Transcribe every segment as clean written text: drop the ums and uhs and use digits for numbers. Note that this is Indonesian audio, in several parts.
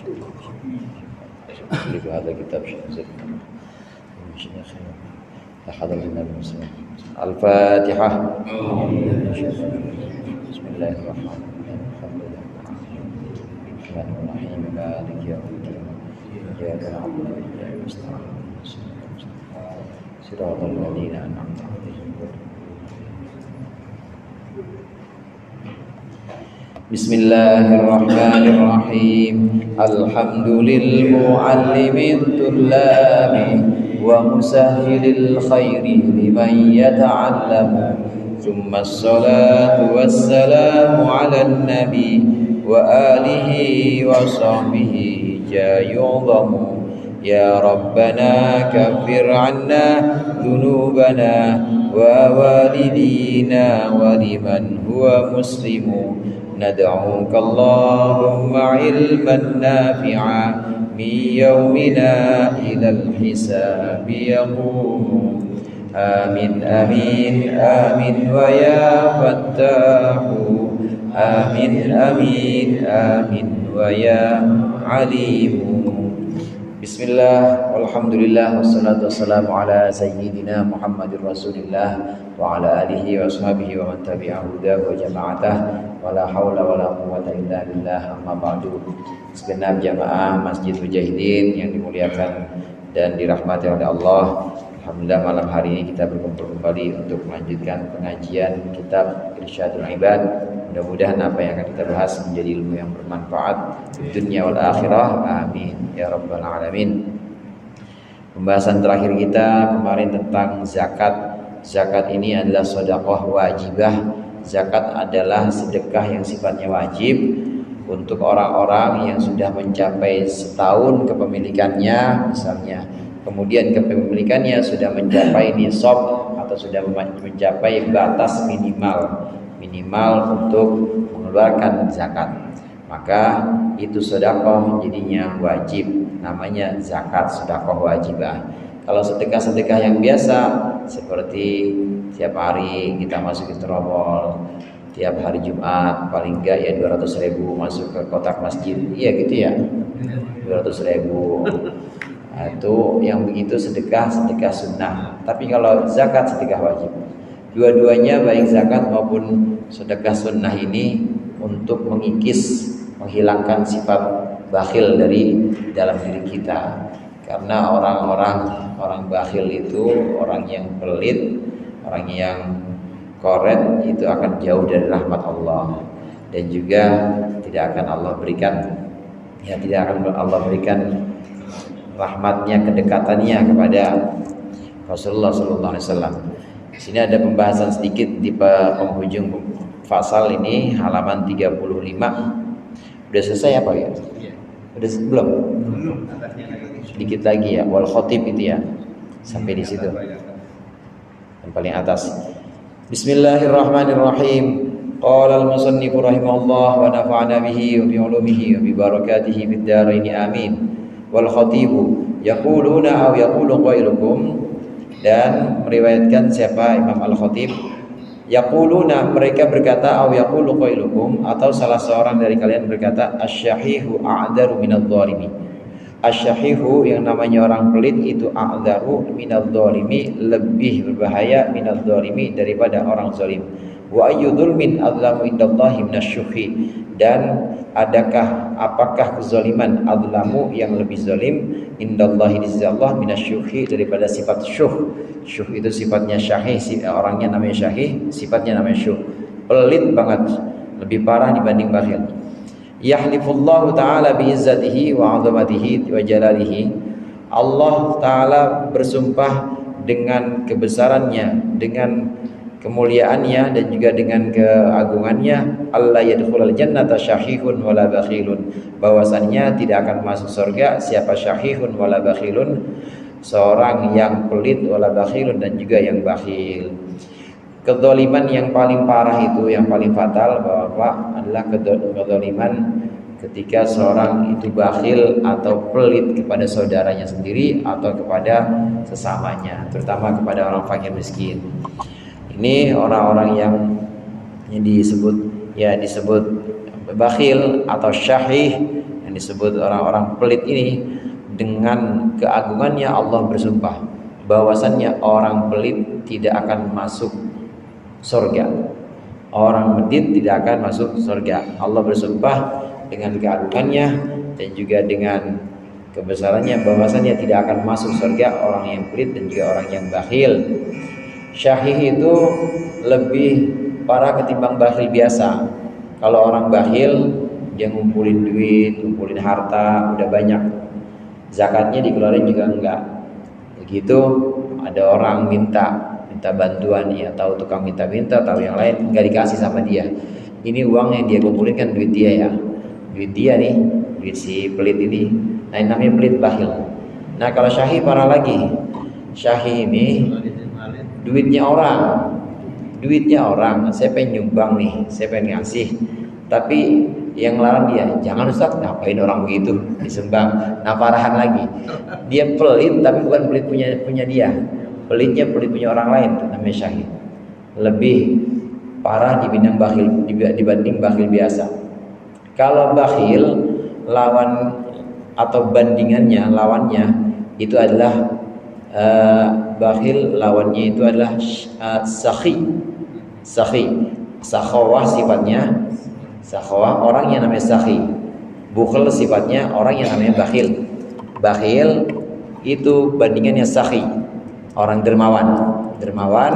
في هذا الكتاب لحضرة النبي المسلم. الفاتحة. بسم الله الرحمن الرحيم. الحمد لله الرحمن الرحيم مالك يوم الدين إياك نعبد وإياك نستعين صراط الذين أنعمت عليهم. بسم الله الرحمن الرحيم. الحمد للمعلم الطلاب ومسهل الخير لمن يتعلم، ثم الصلاة والسلام على النبي وآله وصحبه يعظم. يا ربنا كفر عنا ذنوبنا ووالدينا ولمن هو مسلم. ندعوك اللهم علما نافعا من يومنا إلى الحساب يقوم. آمين آمين آمين ويا فتاح. آمين آمين آمين ويا عليم. Bismillah, walhamdulillah, wassalatu wassalamu ala sayyidina Muhammadir Rasulillah wa ala alihi wa ashabihi wa man tabi'ahu hudahu wa jama'atah wa la hawla wa la quwwata illa billah, amma ba'du. Segenap jamaah Masjid Mujahidin yang dimuliakan dan dirahmati oleh Allah, alhamdulillah malam hari ini kita berkumpul kembali untuk melanjutkan pengajian kitab Irsyadul Ibad. Mudah-mudahan apa yang akan kita bahas menjadi ilmu yang bermanfaat di dunia wal akhirah. Amin ya rabbal alamin. Pembahasan terakhir kita kemarin tentang zakat. Zakat ini adalah sedekah wajibah. Zakat adalah sedekah yang sifatnya wajib untuk orang-orang yang sudah mencapai setahun kepemilikannya misalnya. Kemudian kepemilikannya sudah mencapai nisab atau sudah mencapai batas minimal untuk mengeluarkan zakat, maka itu sedekah jadinya wajib, namanya zakat sedekah wajibah. Kalau sedekah-sedekah yang biasa seperti tiap hari kita masuk ke terowol, tiap hari Jumat paling enggak ya 200.000 masuk ke kotak masjid, iya gitu ya, 200.000 itu yang begitu sedekah sunnah. Tapi kalau zakat sedekah wajib. Dua-duanya baik zakat maupun sedekah sunnah ini untuk mengikis, menghilangkan sifat bakhil dari dalam diri kita. Karena orang bakhil itu orang yang pelit, orang yang koret itu akan jauh dari rahmat Allah, dan juga tidak akan Allah berikan rahmatnya, kedekatannya kepada Rasulullah SAW. Di sini ada pembahasan sedikit di penghujung fasal ini, halaman 35. Udah selesai apa ya? Udah belum? Sedikit lagi ya, wal khotib itu ya. Sampai di situ. Yang paling atas. Bismillahirrahmanirrahim. Qala al-musannif rahimahullah wa nafa'ana bihi wa bi 'ulumihi wa bi barakatihi fid dharain amin. Wal khatibu yaquluna aw yaqulu qailukum, dan meriwayatkan siapa Imam Al-Khatib, yaquluna mereka berkata, aw yaqulu qailukum atau salah seorang dari kalian berkata, asyahihu a'daru minadh-dhalimi. Asyahihu yang namanya orang pelit itu a'daru minadh-dhalimi, lebih berbahaya minadh-dhalimi daripada orang zalim. Wa ayyu dzulmin adzlamu indallahi minasyuhi, dan apakah kezaliman adzlamu yang lebih zalim indallahi di sisi Allah minasyuhi daripada sifat syuh. Syuh itu sifatnya syahih, orangnya namanya syahih, sifatnya namanya syuh, pelit banget, lebih parah dibanding bakhil. Yahlifullahu ta'ala bi'izzatihi wa 'azamatihi wa jalalihi. Allah ta'ala bersumpah dengan kebesarannya, dengan kemuliaannya, dan juga dengan keagungannya, Allah yadkhulul jannata syahihun wala bakhilun, bahwasannya tidak akan masuk surga siapa syahihun wala bakhilun, seorang yang pelit, wala bakhilun, dan juga yang bakhil. Kezaliman yang paling parah itu, yang paling fatal bahwa adalah kezaliman ketika seorang itu bakhil atau pelit kepada saudaranya sendiri atau kepada sesamanya, terutama kepada orang fakir miskin. Ini orang-orang yang disebut bakhil atau syahih, yang disebut orang-orang pelit ini, dengan keagungannya Allah bersumpah bahwasannya orang pelit tidak akan masuk surga. Orang medit tidak akan masuk surga. Allah bersumpah dengan keagungannya dan juga dengan kebesarannya bahwasannya tidak akan masuk surga orang yang pelit dan juga orang yang bakhil. Syahih itu lebih parah ketimbang bakhil biasa. Kalau orang bakhil, dia ngumpulin duit, ngumpulin harta, udah banyak, zakatnya dikeluarin juga enggak. Begitu ada orang minta bantuan, ya tahu tukang minta-minta, tahu yang lain, enggak dikasih sama dia. Ini uang yang dia kumpulin kan duit dia ya, duit dia nih, duit si pelit ini. Nah ini namanya pelit bakhil. Nah kalau syahih parah lagi. Syahih ini duitnya orang, saya pengen nyumbang nih, saya pengen ngasih, tapi yang larang dia, jangan Ustaz, ngapain orang begitu disumbang. Nah parahan lagi, dia pelit tapi bukan pelit punya dia, pelitnya pelit punya orang lain, namanya syahid. Lebih parah dibanding bakhil biasa. Kalau bakhil, lawan atau bandingannya, lawannya itu adalah bakhil, lawannya itu adalah sakhi. Sakhawah sifatnya, sakhawah orang yang namanya sakhi. Bukhl sifatnya orang yang namanya bakhil. Bakhil itu bandingannya sakhi, orang dermawan. Dermawan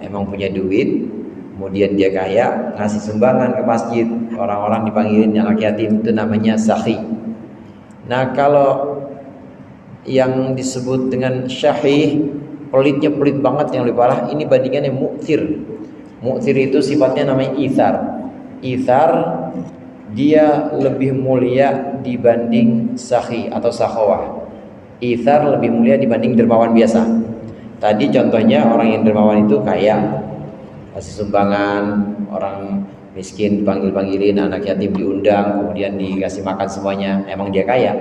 emang punya duit, kemudian dia kaya, ngasih sumbangan ke masjid, orang-orang dipanggilin anak yatim, itu namanya sakhi. Nah kalau yang disebut dengan syahih, pelitnya pelit banget yang lebih parah, ini bandingannya mu'thir. Mu'thir itu sifatnya namanya ithar. Ithar dia lebih mulia dibanding sakhi atau sakhawah. Ithar lebih mulia dibanding dermawan biasa. Tadi contohnya orang yang dermawan itu kaya, kasih sumbangan, orang miskin panggilin, anak yatim diundang, kemudian dikasih makan semuanya, emang dia kaya.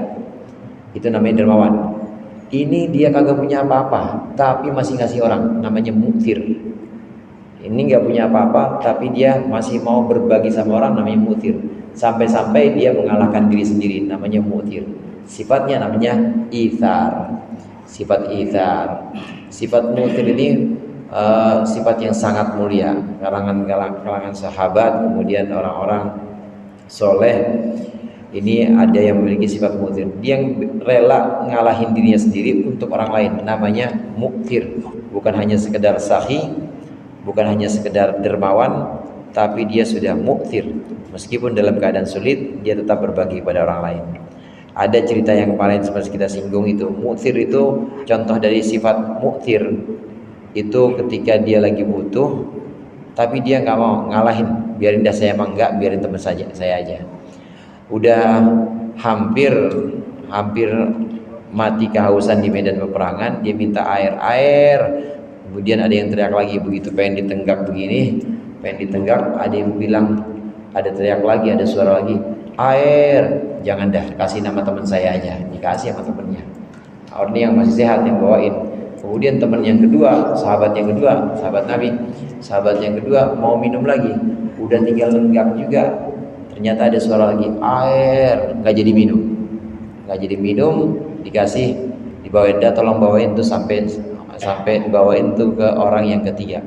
Itu namanya dermawan. Ini dia kagak punya apa-apa tapi masih ngasih orang, namanya mu'thir. Ini nggak punya apa-apa tapi dia masih mau berbagi sama orang, namanya mu'thir. Sampai-sampai dia mengalahkan diri sendiri, namanya mu'thir. Sifatnya namanya ithar. Sifat ithar. Sifat mu'thir ini sifat yang sangat mulia. Kalangan sahabat, kemudian orang-orang soleh, ini ada yang memiliki sifat mu'thir. Dia yang rela ngalahin dirinya sendiri untuk orang lain, namanya mu'thir. Bukan hanya sekedar sakhi, bukan hanya sekedar dermawan, tapi dia sudah mu'thir. Meskipun dalam keadaan sulit, dia tetap berbagi pada orang lain. Ada cerita yang kemarin seperti kita singgung itu. Mu'thir itu contoh dari sifat mu'thir. Itu ketika dia lagi butuh, tapi dia nggak mau ngalahin. Biarin dah saya emang enggak, biarin teman saya aja. Udah hampir mati kehausan di medan peperangan, dia minta air. Kemudian ada yang teriak lagi, begitu pengen ditenggak begini, ada yang bilang, ada teriak lagi, ada suara lagi, air. Jangan dah, kasih nama teman saya aja. Dikasih sama temennya. Orang ini yang masih sehat yang bawain. Kemudian teman yang kedua, sahabat Nabi, sahabat yang kedua mau minum lagi, udah tinggal lenggak juga. Ternyata ada suara lagi, air, nggak jadi minum, dikasih, dibawain dah, tolong bawain tuh sampai dibawain tuh ke orang yang ketiga.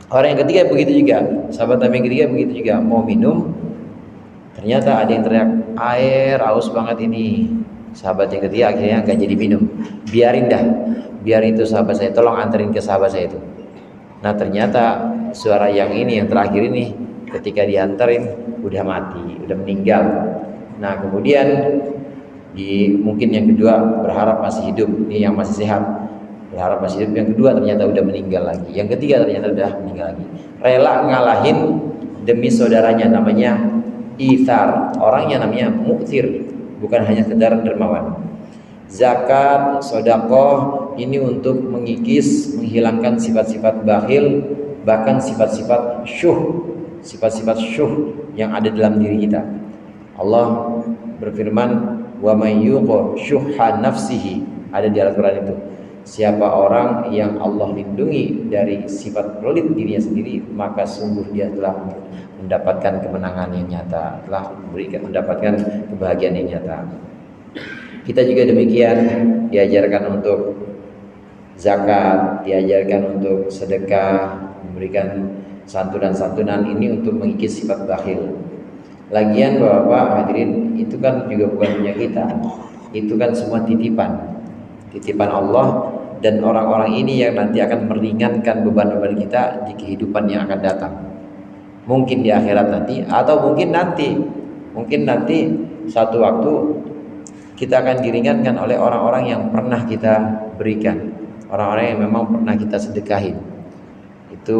Orang yang ketiga begitu juga, sahabat Nabi yang ketiga begitu juga, mau minum, ternyata ada yang teriak, air, haus banget ini. Sahabat yang ketiga akhirnya nggak jadi minum, biar itu sahabat saya, tolong anterin ke sahabat saya itu. Nah ternyata suara yang ini, yang terakhir ini, ketika diantarin udah mati, udah meninggal. Nah kemudian mungkin yang kedua berharap masih hidup, ini yang masih sehat berharap masih hidup, yang kedua ternyata udah meninggal lagi, yang ketiga ternyata udah meninggal lagi. Rela ngalahin demi saudaranya, namanya ithar. Orangnya namanya mu'thir, bukan hanya sekedar dermawan. Zakat, sedekah ini untuk mengikis, menghilangkan sifat-sifat bakhil, bahkan sifat-sifat syuh yang ada dalam diri kita. Allah berfirman, wa may yuqa syuhha nafsihi, ada di Al-Qur'an itu. Siapa orang yang Allah lindungi dari sifat pelit dirinya sendiri, maka sungguh dia telah mendapatkan kemenangan yang nyata, telah mendapatkan kebahagiaan yang nyata. Kita juga demikian, diajarkan untuk zakat, diajarkan untuk sedekah, memberikan santunan-santunan ini untuk mengikis sifat bakhil. Lagian Bapak hadirin, itu kan juga bukan punya kita. Itu kan semua titipan Allah, dan orang-orang ini yang nanti akan meringankan beban-beban kita di kehidupan yang akan datang. Mungkin di akhirat nanti, atau mungkin nanti suatu waktu kita akan diringankan oleh orang-orang yang pernah kita berikan, orang-orang yang memang pernah kita sedekahin. Itu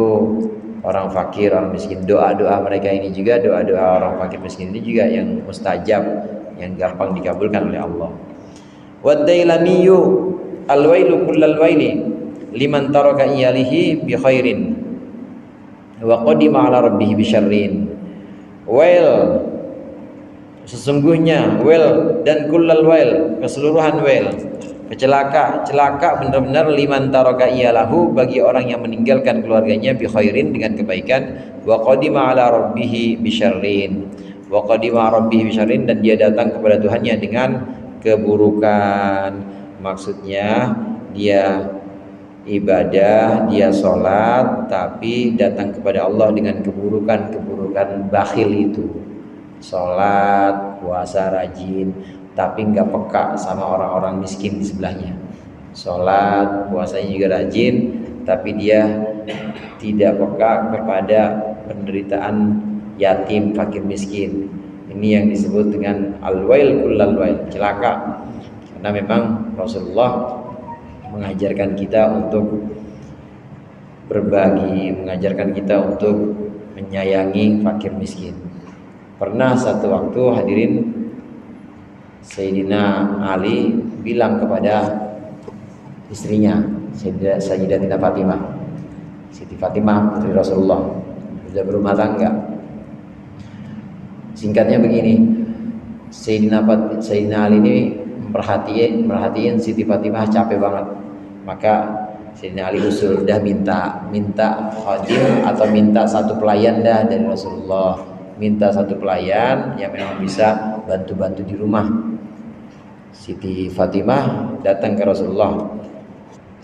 orang fakir, orang miskin. Doa-doa mereka ini juga, doa-doa orang fakir miskin ini juga yang mustajab, yang gampang dikabulkan oleh Allah. Wad-dailaniyu al-wailu kullal waili liman taraka iyalihi bi khairin wa qadima ala rabbih bi syarrin. Wail, sesungguhnya wail dan kullal wail, keseluruhan wail, celaka benar-benar liman taraka iyalahu, bagi orang yang meninggalkan keluarganya bi khairin, dengan kebaikan, wa qadima ala rabbih bi syarrin, wa qadima rabbih bi syarrin, dan dia datang kepada Tuhannya dengan keburukan. Maksudnya dia ibadah, dia sholat, tapi datang kepada Allah dengan keburukan bakhil itu. Sholat, puasa rajin, tapi nggak peka sama orang-orang miskin di sebelahnya. Sholat, puasanya juga rajin, tapi dia tidak peka kepada penderitaan yatim, fakir, miskin. Ini yang disebut dengan al-wail kullal wail, celaka. Karena memang Rasulullah mengajarkan kita untuk berbagi, mengajarkan kita untuk menyayangi fakir miskin. Pernah satu waktu hadirin, Sayyidina Ali bilang kepada istrinya, Sayyidatina Fatimah, Siti Fatimah putri Rasulullah, sudah berumah tangga. Singkatnya begini, Sayyidina Ali ini merhatiin Siti Fatimah capek banget. Maka Sayyidina Ali usul, dah minta khadim atau minta satu pelayan dah dari Rasulullah. Minta satu pelayan yang memang bisa bantu-bantu di rumah. Siti Fatimah datang ke Rasulullah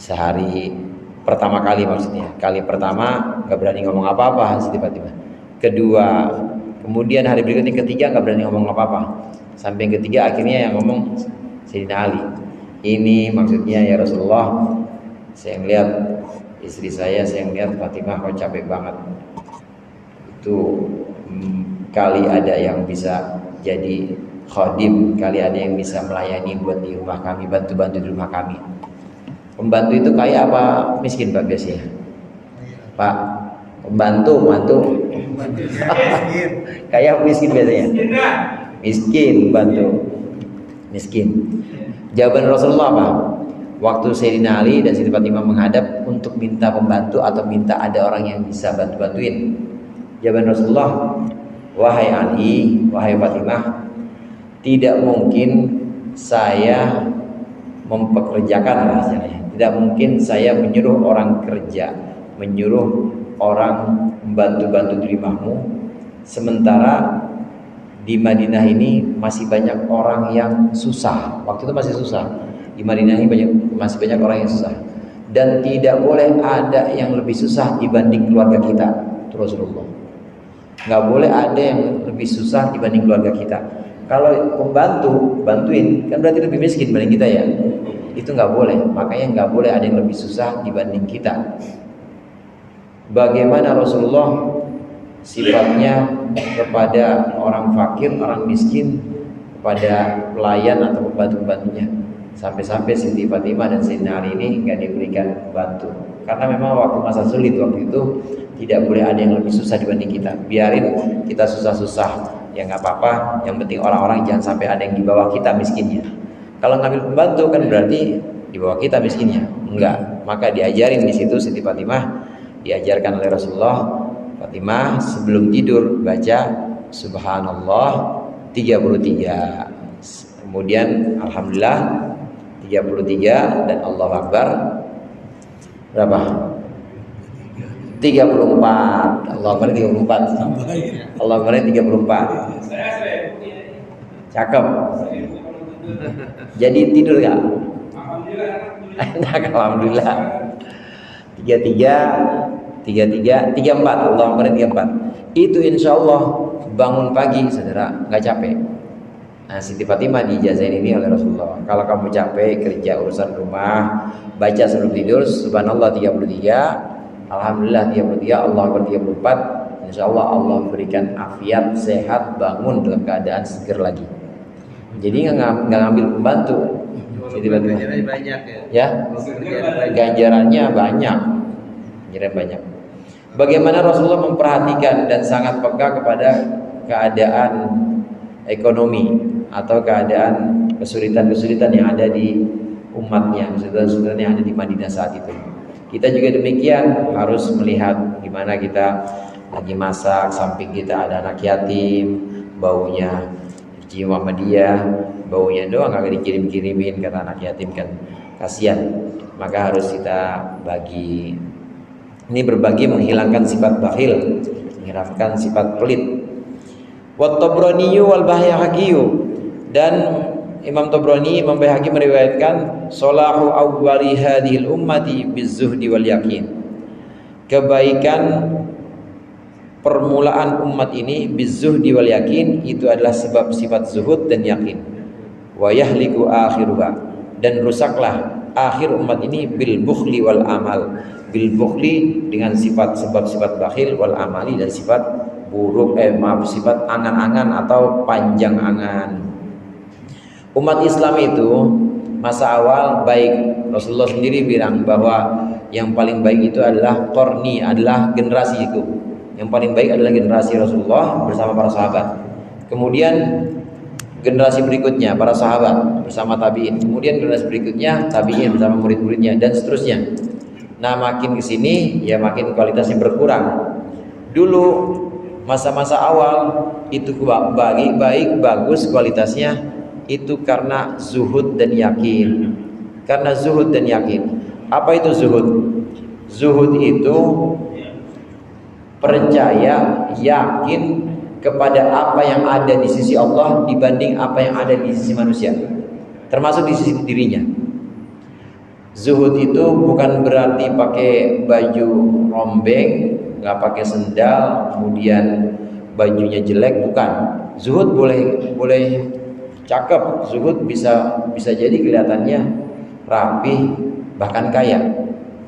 sehari pertama kali, maksudnya kali pertama gak berani ngomong apa-apa Siti Fatimah. Kedua, kemudian hari berikutnya, ketiga gak berani ngomong apa-apa. Sampai yang ketiga akhirnya yang ngomong Sayyidina Ali. Ini maksudnya, ya Rasulullah, saya melihat istri saya melihat Fatimah kok capek banget. Itu kali ada yang bisa jadi khadim, kali ada yang bisa melayani buat di rumah kami, bantu-bantu di rumah kami. Pembantu itu kaya apa miskin Pak biasanya? Pak, pembantu kaya miskin biasanya? Miskin, bantu miskin. Jawaban Rasulullah apa? Waktu Sayyidina Ali dan Siti Fatimah menghadap untuk minta pembantu atau minta ada orang yang bisa bantuin, jawaban Rasulullah, wahai Ali, wahai Fatimah, tidak mungkin saya mempekerjakan, tidak mungkin saya menyuruh orang kerja, menyuruh orang membantu-bantu di rumahmu, sementara di Madinah ini masih banyak orang yang susah. Waktu itu masih susah. Di Madinah ini masih banyak orang yang susah. Dan tidak boleh ada yang lebih susah dibanding keluarga kita. Itu Rasulullah. Nggak boleh ada yang lebih susah dibanding keluarga kita. Kalau pembantu, bantuin, kan berarti lebih miskin dibanding kita ya. Itu nggak boleh. Makanya nggak boleh ada yang lebih susah dibanding kita. Bagaimana Rasulullah sifatnya kepada orang fakir, orang miskin, kepada pelayan atau pembantu-pembantunya. Sampai-sampai Siti Fatimah dan Sayyidina Ali ini nggak diberikan bantu. Karena memang waktu masa sulit waktu itu tidak boleh ada yang lebih susah dibanding kita. Biarin kita susah-susah, ya nggak apa-apa. Yang penting orang-orang jangan sampai ada yang di bawah kita miskinnya. Kalau ngambil pembantu kan berarti di bawah kita miskinnya. Enggak. Maka diajarin di situ Siti Fatimah, diajarkan oleh Rasulullah. Fatimah sebelum tidur baca Subhanallah 33. Kemudian Alhamdulillah 33 dan Allahu Akbar berapa? 34. Allah Akbar 34. Allah Akbar 34. Cakep. Jadi tidur gak? Alhamdulillah. 33, 34. Allah Akbar 34. Itu insya Allah bangun pagi saudara nggak capek. Nah, Siti Fatimah diijazahin ini oleh Rasulullah. Kalau kamu capek kerja urusan rumah, baca sebelum tidur subhanallah 33, alhamdulillah 33, Allah Akbar 34. Insya Allah Allah berikan afiat, sehat, bangun dalam keadaan seger lagi. Jadi nggak ngambil pembantu. Siti Fatimah. Banyak ya. Ganjarannya banyak. Ganjaran banyak. Bagaimana Rasulullah memperhatikan dan sangat peka kepada keadaan ekonomi atau keadaan kesulitan-kesulitan yang ada di umatnya, kesulitan-kesulitan yang ada di Madinah saat itu. Kita juga demikian harus melihat gimana kita lagi masak, samping kita ada anak yatim, baunya jiwa Muhammadiyah, baunya doang agak dikirim-kirimin karena anak yatim kan kasihan. Maka harus kita bagi. Ini berbagi menghilangkan sifat bakhil, menghilangkan sifat pelit. Wa Tabrani wal Baihaqi, dan Imam Tabrani, Imam Baihaqi meriwayatkan salahu awwali hadhil ummati bizzuhdi wal yaqin. Kebaikan permulaan umat ini bizzuhdi wal yaqin itu adalah sebab sifat zuhud dan yakin. Wa yahliku akhiruha, dan rusaklah akhir umat ini bil bukhli wal amal. Bil bukhli dengan sifat bakhil, wal amali dan sifat buruk sifat angan-angan atau panjang angan. Umat Islam itu masa awal baik. Rasulullah sendiri bilang bahwa yang paling baik itu adalah qarni, adalah generasiku. Yang paling baik adalah generasi Rasulullah bersama para sahabat. Kemudian generasi berikutnya para sahabat bersama tabi'in. Kemudian generasi berikutnya tabi'in bersama murid-muridnya dan seterusnya. Nah, makin kesini ya makin kualitasnya berkurang. Dulu masa-masa awal itu baik bagus kualitasnya itu karena zuhud dan yakin. Karena zuhud dan yakin. Apa itu zuhud? Zuhud itu percaya, yakin kepada apa yang ada di sisi Allah dibanding apa yang ada di sisi manusia, termasuk di sisi dirinya. Zuhud itu bukan berarti pakai baju rombeng, nggak pakai sendal, kemudian bajunya jelek, bukan. Zuhud boleh cakep, zuhud bisa jadi kelihatannya rapi bahkan kaya,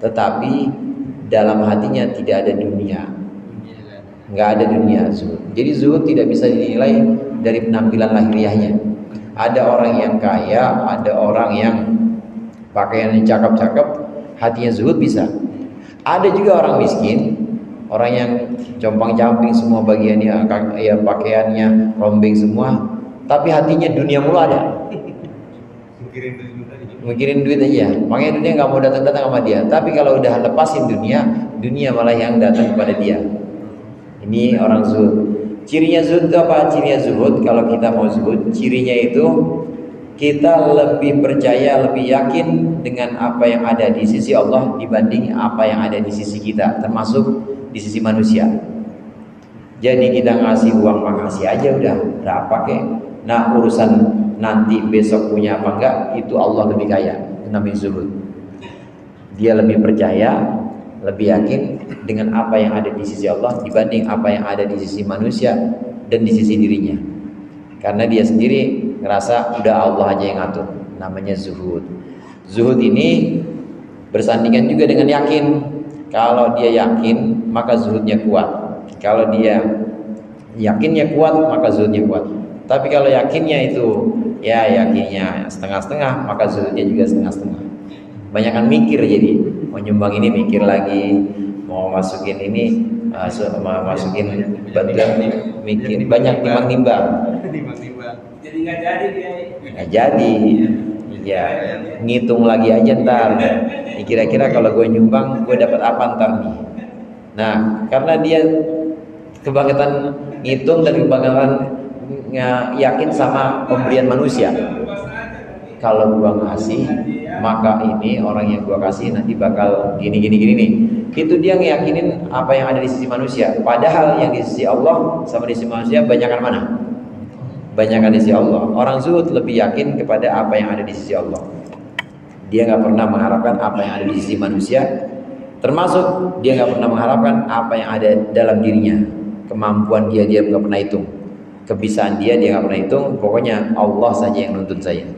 tetapi dalam hatinya tidak ada dunia, nggak ada dunia zuhud. Jadi zuhud tidak bisa dinilai dari penampilan lahiriahnya. Ada orang yang kaya, ada orang yang pakaiannya cakep-cakep, hatinya zuhud bisa. Ada juga orang miskin, orang yang compang-camping semua bagiannya, ya pakaiannya rombeng semua, tapi hatinya dunia mulu ada. Mikirin duit aja. Makanya dunia nggak mau datang sama dia. Tapi kalau udah lepasin dunia, dunia malah yang datang kepada dia. Ini orang zuhud. Cirinya zuhud itu apa? Cirinya zuhud, kalau kita mau zuhud, cirinya itu kita lebih percaya, lebih yakin dengan apa yang ada di sisi Allah dibanding apa yang ada di sisi kita, termasuk di sisi manusia. Jadi kita ngasih uang makasih aja udah berapa kek. Nah, urusan nanti besok punya apa enggak, itu Allah lebih kaya. Itu namanya zuhud. Dia lebih percaya, lebih yakin dengan apa yang ada di sisi Allah dibanding apa yang ada di sisi manusia dan di sisi dirinya. Karena dia sendiri ngerasa udah Allah aja yang ngatur. Namanya zuhud. Zuhud ini bersandingan juga dengan yakin. Kalau dia yakin, maka zuhudnya kuat. Kalau dia yakinnya kuat, maka zuhudnya kuat. Tapi kalau yakinnya itu ya yakinnya setengah-setengah, maka zuhudnya juga setengah-setengah. Banyakan mikir, jadi mau nyumbang ini mikir lagi, mau masukin ini masukin bantuan mikir, banyak timbang-timbang. Jadi nggak jadi dia. Nggak jadi, ya ngitung lagi aja ntar. Kira-kira kalau gue nyumbang, gue dapat apa ntar nih? Nah, karena dia kebangetan ngitung dan kebangetan yakin sama pemberian manusia. kalau gua ngasih maka ini orang yang gua kasih nanti bakal gini nih. Itu dia ngeyakinin apa yang ada di sisi manusia. Padahal yang di sisi Allah sama di sisi manusia banyakan mana? Banyakan di sisi Allah. Orang zuhud lebih yakin kepada apa yang ada di sisi Allah. Dia nggak pernah mengharapkan apa yang ada di sisi manusia. Termasuk dia nggak pernah mengharapkan apa yang ada dalam dirinya. Kemampuan dia nggak pernah hitung. Kebisaan dia nggak pernah hitung. Pokoknya Allah saja yang nuntun saya.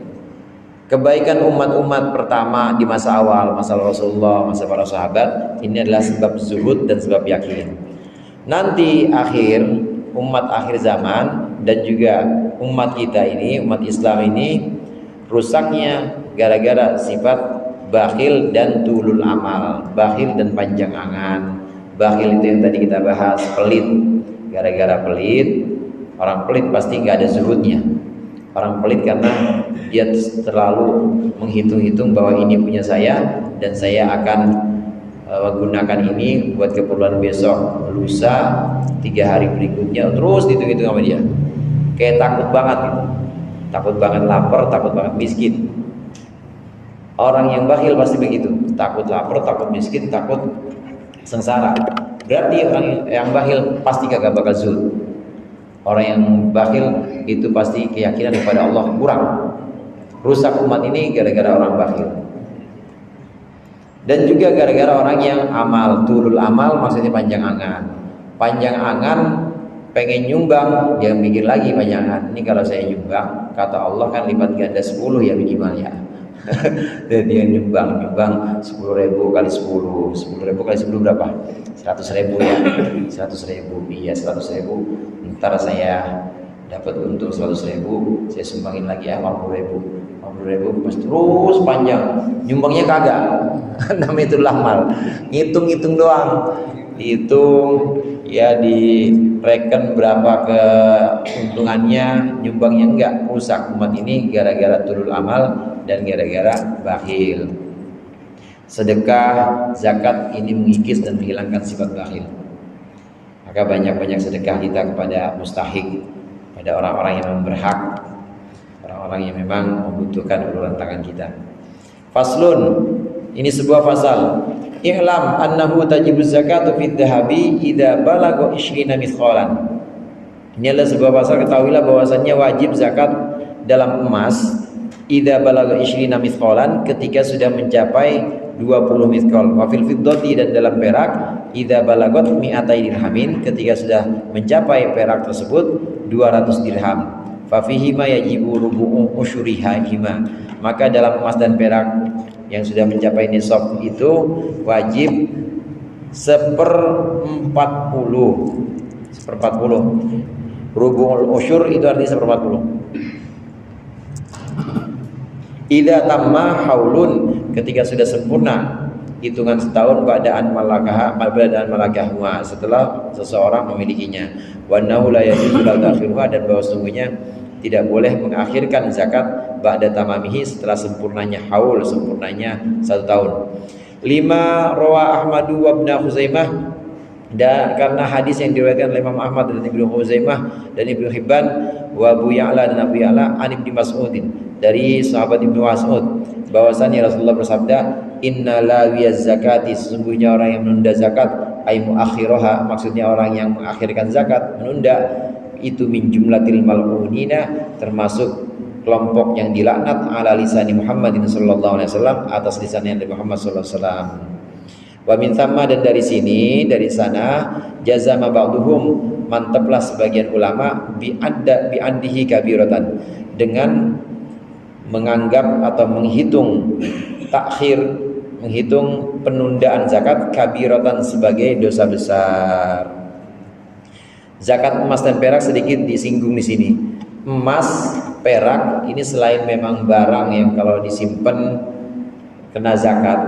Kebaikan umat-umat pertama di masa awal, masa Rasulullah, masa para sahabat, ini adalah sebab zuhud dan sebab yakin. Nanti umat akhir zaman dan juga umat kita ini, umat Islam ini rusaknya gara-gara sifat bakhil dan tulul amal, bakhil dan panjang angan. Bakhil itu yang tadi kita bahas, pelit. Gara-gara pelit, orang pelit pasti nggak ada zuhudnya. Orang pelit karena dia terlalu menghitung-hitung bahwa ini punya saya dan saya akan gunakan ini buat keperluan besok, lusa, 3 hari berikutnya, terus hitung-hitung sama dia. Kayak takut banget gitu. Takut banget lapar, takut banget miskin. Orang yang bakhil pasti begitu, takut lapar, takut miskin, takut sengsara. Berarti orang yang bakhil pasti kagak bakal zuhud. Orang yang bakhil itu pasti keyakinan kepada Allah kurang. Rusak umat ini gara-gara orang bakhil. Dan juga gara-gara orang yang amal, tulul amal maksudnya panjang angan. Panjang angan pengen nyumbang, dia mikir lagi panjang angan. Ini kalau saya nyumbang, kata Allah kan lipat ganda 10 ya minimal ya. Dan dia nyumbang 10.000 kali 10 kali 10 berapa? 100.000 ya. 100.000, iya 100.000. Ntar saya dapat untung 100.000, saya sumbangin lagi ya 50.000 terus panjang, nyumbangnya kagak. Namanya itu lahmal, ngitung doang, hitung ya, direken berapa keuntungannya, nyumbangnya enggak. Rusak umat ini gara-gara tulul amal dan gara-gara bakhil. Sedekah, zakat ini mengikis dan menghilangkan sifat bakhil. Maka banyak-banyak sedekah kita kepada mustahik, pada orang-orang yang memang berhak, orang-orang yang memang membutuhkan uluran tangan kita. Faslun, ini sebuah fasal. I'lam annahu tajibuz zakatu fid dhahabi idza balagha 20 mithqalan. Ini adalah sebuah fasal, ketahuilah bahwasannya wajib zakat dalam emas idza balagha 20 mithqalan, ketika sudah mencapai 20 mithqal. Wa fil fiddati, dan dalam perak idza balagot mi'atai dirhamin, ketika sudah mencapai perak tersebut 200 dirham. Fa fihi ma yajibu rubu'u usyurihima, maka dalam emas dan perak yang sudah mencapai nisab itu wajib 1/40. Rubu'ul usyur itu artinya 1/40. Idza tamma haulun, ketika sudah sempurna hitungan setahun badaan malakahwa, setelah seseorang memilikinya. Wa nahu la yajuzu ta'khiruha, dan bahwa sesungguhnya tidak boleh mengakhirkan zakat ba'da tamamihi, setelah sempurnanya haul, sempurnanya 1 tahun. 5 rawa Ahmadu wa Ibnu Khuzaimah, dan karena hadis yang diriwayatkan oleh Imam Ahmad dan Ibnu Khuzaimah dan Ibnu Hibban, wa Abu Ya'la dan Abu Ya'la an Ibnu Mas'udin, dari sahabat Ibnu Mas'ud, bahwasanya Rasulullah bersabda, inna la wiyaz zakati, sesungguhnya orang yang menunda zakat, ay muakhiraha, maksudnya orang yang mengakhirkan zakat, menunda, itu min jumlatil mal'unina, termasuk kelompok yang dilaknat, ala lisani Muhammadin sallallahu alaihi wasallam, atas lisannya Nabi Muhammad sallallahu alaihi wasallam. Wa min thamma, dan dari sini, dari sana, jazama ba'duhum, mantaplah sebagian ulama bi addihi kabiratan, dengan menganggap atau menghitung takhir, menghitung penundaan zakat kabiratan sebagai dosa besar. Zakat emas dan perak sedikit disinggung di sini. Emas, perak ini selain memang barang yang kalau disimpan kena zakat,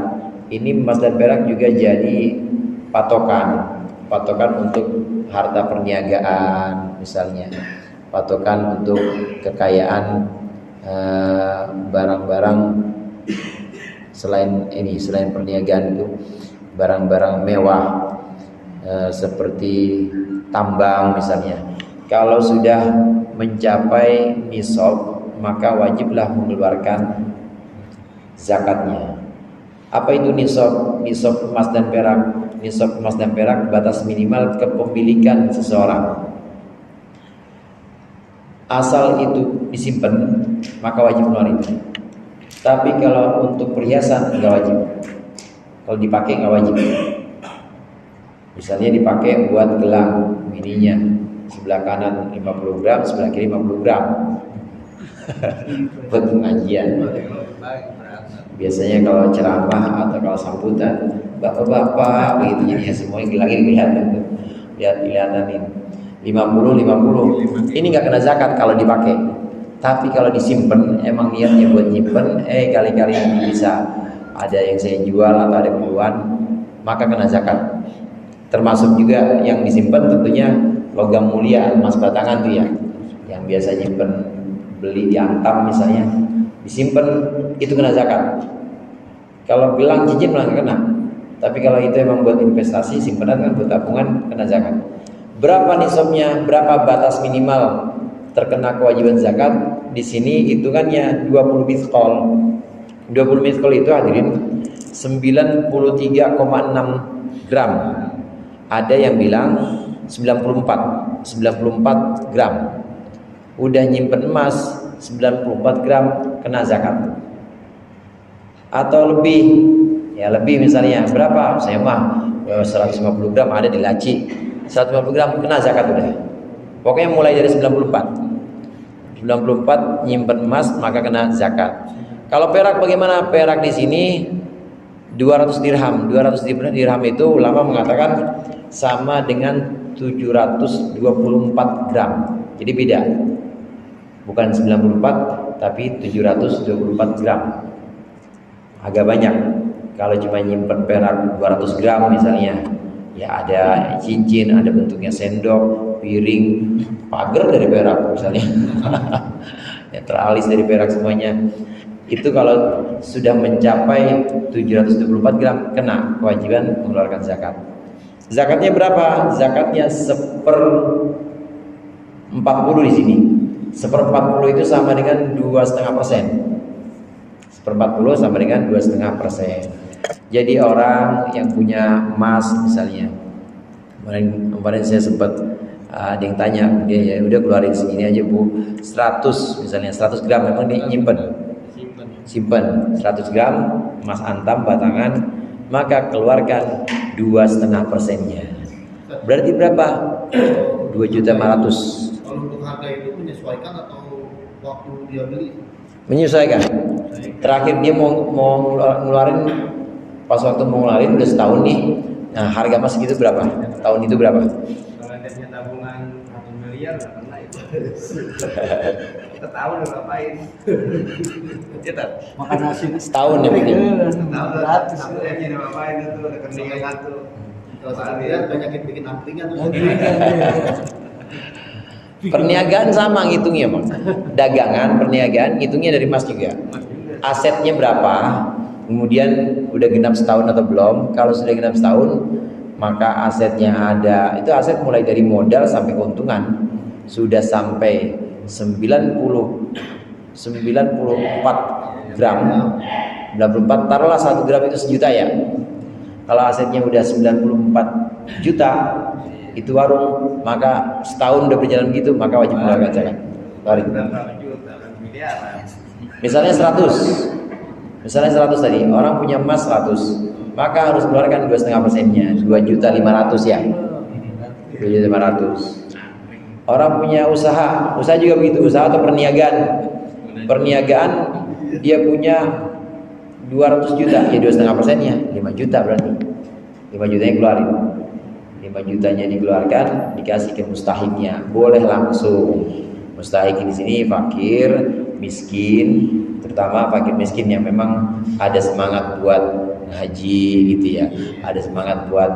ini emas dan perak juga jadi patokan untuk harta perniagaan misalnya, patokan untuk kekayaan, barang-barang selain perniagaan itu, barang-barang mewah, seperti tambang misalnya. Kalau sudah mencapai nisab maka wajiblah mengeluarkan zakatnya. Apa itu nisab? Nisab emas dan perak. Nisab emas dan perak batas minimal kepemilikan seseorang. Asal itu disimpan, maka wajib mengeluarkan. Tapi kalau untuk perhiasan nggak wajib. Kalau dipakai nggak wajib. Misalnya dipakai buat gelang mininya, sebelah kanan 50 gram, sebelah kiri 50 gram. Buat pengajian. Biasanya kalau ceramah atau kalau sambutan, bapak-bapak begitu, jadinya semuanya gelangin kelihatan tuh. Lihat kelihatan ini 50. Ini nggak kena zakat kalau dipakai. Tapi kalau disimpan, emang niatnya buat nyimpen, kali-kali ini bisa ada yang saya jual atau ada keperluan, maka kena zakat. Termasuk juga yang disimpan tentunya logam mulia, emas batangan tuh ya, yang biasa nyimpen beli di Antam misalnya, disimpan itu kena zakat. Kalau gelang cincin malah nggak kena. Tapi kalau itu emang buat investasi, simpanan kan buat tabungan, kena zakat. Berapa nisabnya? Berapa batas minimal terkena kewajiban zakat? Di sini hitungannya 20 mithqal. 20 mithqal itu hadirin 93,6 gram. Ada yang bilang 94 gram. Udah nyimpen emas 94 gram kena zakat. Atau lebih, ya lebih misalnya berapa? Saya mah 150 gram ada di laci, 150 gram kena zakat udah. Pokoknya mulai dari 94 nyimpen emas maka kena zakat. Kalau perak bagaimana? Perak di sini 200 dirham. 200 dirham itu ulama mengatakan sama dengan 724 gram. Jadi beda. Bukan 94 tapi 724 gram. Agak banyak. Kalau cuma nyimpen perak 200 gram misalnya, ya ada cincin, ada bentuknya sendok, piring, pagar dari perak misalnya. Ya, teralis dari perak semuanya. Itu kalau sudah mencapai 724 gram kena kewajiban mengeluarkan zakat. Zakatnya berapa? Zakatnya 1/40 di sini. 1/40 itu sama dengan 2,5%. 1/40 sama dengan 2,5%. Jadi orang yang punya emas misalnya, kemarin saya sempat ada yang tanya, dia ya udah keluarin segini aja bu, 100 misalnya, 100 gram memang dia simpen 100 gram emas antam batangan, maka keluarkan 2,5%-nya. Berarti berapa? 2.500.000. Kalau untuk harga itu menyesuaikan atau waktu dia beli? Menyesuaikan. Terakhir dia mau ngeluarin, pas waktu mau ngeluarin udah setahun nih. Nah harga emas gitu berapa? Tahun itu berapa? Kalau dia tabungan 1 miliar nggak kena itu. Setahun udah ngapain? Kita Makan nasi setahun ya penting. setahun gratis. Satu aja udah ngapain itu rekening satu. Kalau 1 miliar banyakin bikin angkringan tuh. Perniagaan sama ngitungnya bang. Dagangan, perniagaan ngitungnya dari emas juga. Asetnya berapa? Kemudian udah genap setahun atau belum? Kalau sudah genap setahun, maka asetnya ada. Itu aset mulai dari modal sampai keuntungan. Sudah sampai 94 gram. 94, taruhlah 1 gram itu 1 juta ya. Kalau asetnya udah 94 juta, itu warung, maka setahun udah berjalan begitu, maka wajib mengeluarkan zakat. Misalnya 100 tadi, orang punya emas 100, maka harus keluarkan 2,5%-nya, 2.500.000 ya. 2.500.000. Orang punya usaha juga begitu, usaha atau perniagaan dia punya 200 juta, ya 2,5%-nya 5 juta berarti. 5 jutanya keluarin. 5 jutanya dikeluarkan, dikasih ke mustahiknya. Boleh langsung. Mustahik di sini fakir, miskin, terutama fakir miskin yang memang ada semangat buat haji gitu ya. Ada semangat buat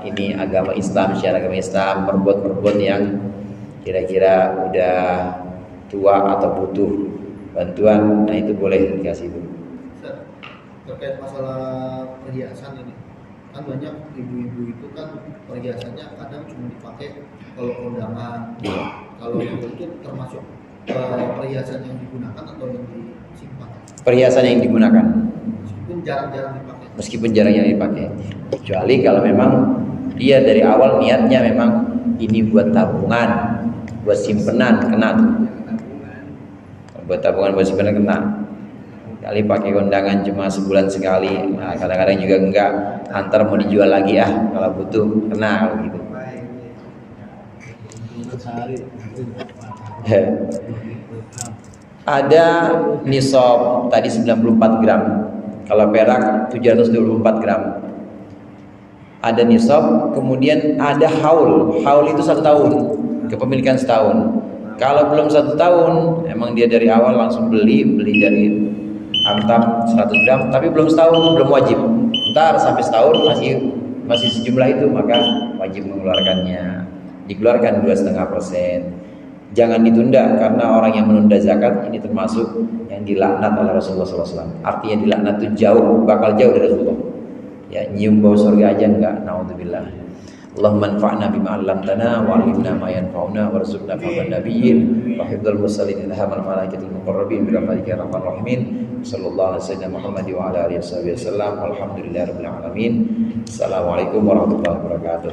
ini agama Islam, syiar agama Islam, perbuat yang kira-kira udah tua atau butuh bantuan, nah itu boleh dikasih itu. Terkait masalah perhiasan ini, kan banyak ibu-ibu itu kan perhiasannya kadang cuma dipakai kalau kondangan. Kalau itu termasuk perhiasan yang digunakan atau yang disimpan? Perhiasan yang digunakan. Meskipun jarang-jarang dipakai. Meskipun jarang yang dipakai. Kecuali kalau memang dia dari awal niatnya memang ini buat tabungan, buat simpenan, kena tuh. Buat tabungan, buat simpenan kena. Kali pakai kondangan cuma sebulan sekali, nah, kadang-kadang juga enggak, antar mau dijual lagi kalau butuh, kena kalau gitu. Ada nisab tadi 94 gram, kalau perak 724 gram. Ada nisab, kemudian ada haul. Haul itu 1 tahun, kepemilikan setahun. Kalau belum 1 tahun, emang dia dari awal langsung beli dari antam 100 gram, tapi belum setahun, belum wajib. Ntar sampai setahun masih sejumlah itu, maka wajib mengeluarkannya. Dikeluarkan 2,5%. Jangan ditunda, karena orang yang menunda zakat ini termasuk yang dilaknat oleh Rasulullah SAW. Artinya dilaknat itu jauh, bakal jauh dari Rasulullah. Ya, nyium bau surga aja enggak, naudzubillah. Allahumma anfa'na bima 'allamtana wa 'allimna ma yanfa'una warzuqna fahman nabiyyin wa hifdzal mursalin ilhamal malaikatil muqarrabin bi rahmatika ya arhamar rahimin. Sallallahu alaihi wasallam Muhammad wa ala alihi wasallam. Alhamdulillahirabbil alamin. Assalamualaikum warahmatullahi wabarakatuh.